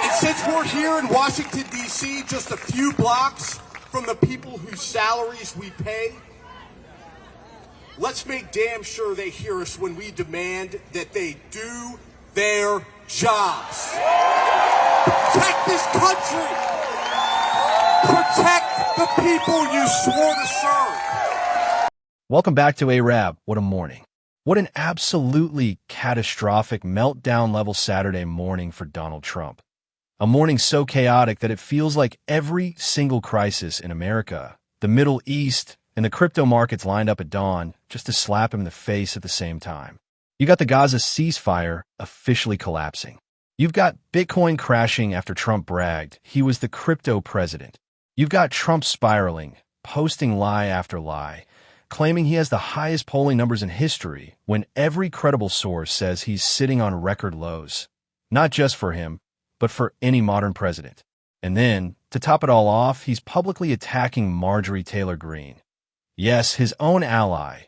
And since we're here in Washington, D.C., just a few blocks from the people whose salaries we pay, let's make damn sure they hear us when we demand that they do their jobs. Protect this country. Protect the people you swore to serve. Welcome back to ARAB. What a morning. What an absolutely catastrophic meltdown-level Saturday morning for Donald Trump. A morning so chaotic that it feels like every single crisis in America, the Middle East, and the crypto markets lined up at dawn just to slap him in the face at the same time. You got the Gaza ceasefire officially collapsing. You've got Bitcoin crashing after Trump bragged he was the crypto president. You've got Trump spiraling, posting lie after lie, claiming he has the highest polling numbers in history when every credible source says he's sitting on record lows. Not just for him, but for any modern president. And then, to top it all off, he's publicly attacking Marjorie Taylor Greene. Yes, his own ally,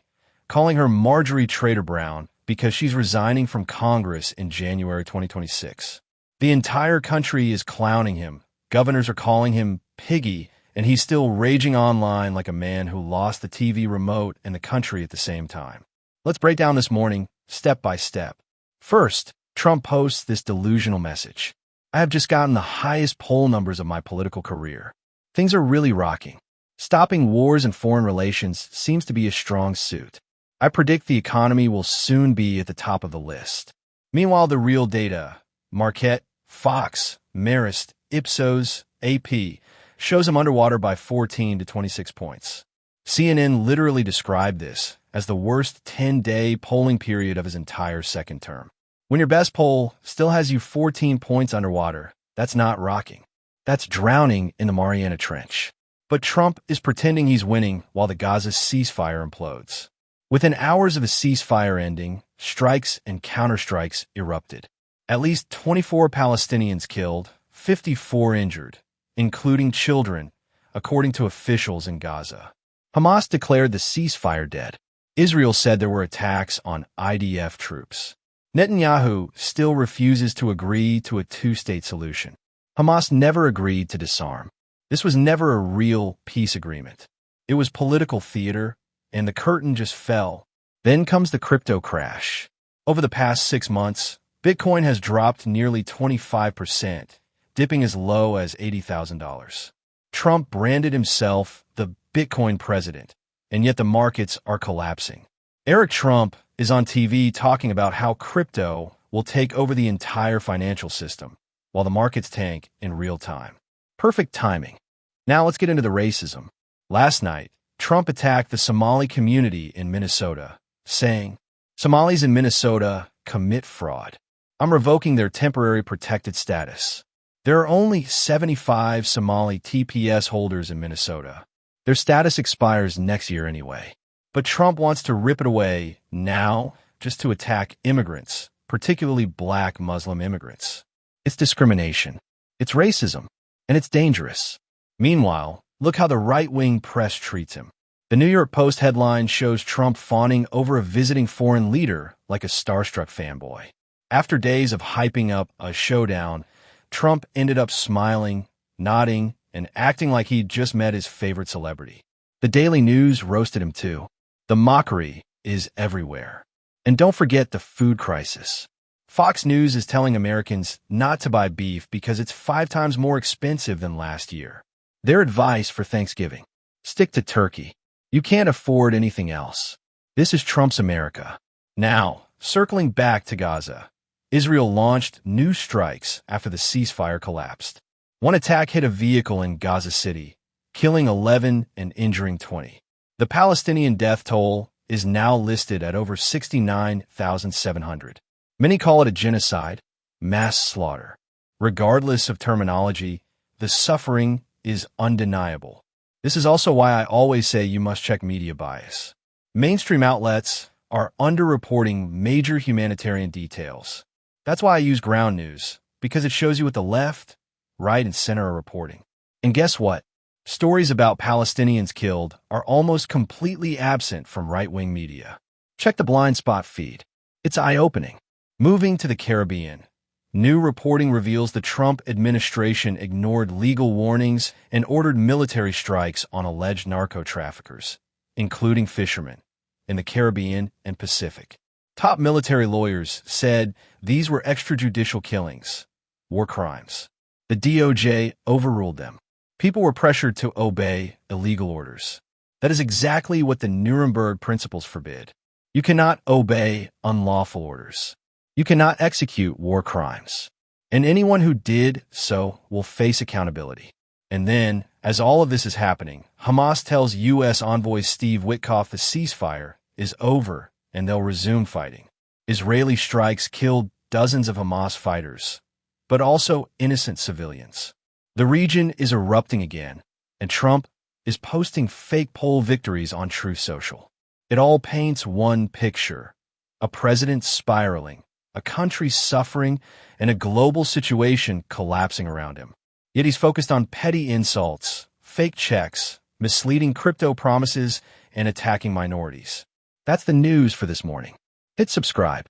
calling her Marjorie Trader Brown because she's resigning from Congress in January 2026. The entire country is clowning him. Governors are calling him Piggy, and he's still raging online like a man who lost the TV remote and the country at the same time. Let's break down this morning, step by step. First, Trump posts this delusional message. I have just gotten the highest poll numbers of my political career. Things are really rocking. Stopping wars and foreign relations seems to be a strong suit. I predict the economy will soon be at the top of the list. Meanwhile, the real data, Marquette, Fox, Marist, Ipsos, AP, shows him underwater by 14 to 26 points. CNN literally described this as the worst 10-day polling period of his entire second term. When your best poll still has you 14 points underwater, that's not rocking. That's drowning in the Mariana Trench. But Trump is pretending he's winning while the Gaza ceasefire implodes. Within hours of a ceasefire ending, strikes and counterstrikes erupted. At least 24 Palestinians killed, 54 injured, including children, according to officials in Gaza. Hamas declared the ceasefire dead. Israel said there were attacks on IDF troops. Netanyahu still refuses to agree to a two-state solution. Hamas never agreed to disarm. This was never a real peace agreement. It was political theater, and the curtain just fell. Then comes the crypto crash. Over the past 6 months, Bitcoin has dropped nearly 25%, dipping as low as $80,000. Trump branded himself the Bitcoin president, and yet the markets are collapsing. Eric Trump is on TV talking about how crypto will take over the entire financial system, while the markets tank in real time. Perfect timing. Now let's get into the racism. Last night, Trump attacked the Somali community in Minnesota, saying, Somalis in Minnesota commit fraud. I'm revoking their temporary protected status. There are only 75 Somali TPS holders in Minnesota. Their status expires next year anyway. But Trump wants to rip it away now just to attack immigrants, particularly black Muslim immigrants. It's discrimination. It's racism. And it's dangerous. Meanwhile, look how the right-wing press treats him. The New York Post headline shows Trump fawning over a visiting foreign leader like a starstruck fanboy. After days of hyping up a showdown, Trump ended up smiling, nodding, and acting like he'd just met his favorite celebrity. The Daily News roasted him too. The mockery is everywhere. And don't forget the food crisis. Fox News is telling Americans not to buy beef because it's 5 times more expensive than last year. Their advice for Thanksgiving: stick to turkey. You can't afford anything else. This is Trump's America. Now, circling back to Gaza, Israel launched new strikes after the ceasefire collapsed. One attack hit a vehicle in Gaza City, killing 11 and injuring 20. The Palestinian death toll is now listed at over 69,700. Many call it a genocide, mass slaughter. Regardless of terminology, the suffering is undeniable. This is also why I always say you must check media bias. Mainstream outlets are underreporting major humanitarian details. That's why I use ground news, because it shows you what the left, right, and center are reporting. And guess what? Stories about Palestinians killed are almost completely absent from right-wing media. Check the blind spot feed. It's eye-opening. Moving to the Caribbean, New reporting reveals the Trump administration ignored legal warnings and ordered military strikes on alleged narco-traffickers, including fishermen, in the Caribbean and Pacific. Top military lawyers said these were extrajudicial killings, war crimes. The DOJ overruled them. People were pressured to obey illegal orders. That is exactly what the Nuremberg principles forbid. You cannot obey unlawful orders. You cannot execute war crimes. And anyone who did so will face accountability. And then, as all of this is happening, Hamas tells U.S. envoy Steve Witkoff the ceasefire is over and they'll resume fighting. Israeli strikes killed dozens of Hamas fighters, but also innocent civilians. The region is erupting again, and Trump is posting fake poll victories on Truth Social. It all paints one picture: a president spiraling, a country suffering, and a global situation collapsing around him. Yet he's focused on petty insults, fake checks, misleading crypto promises, and attacking minorities. That's the news for this morning. Hit subscribe.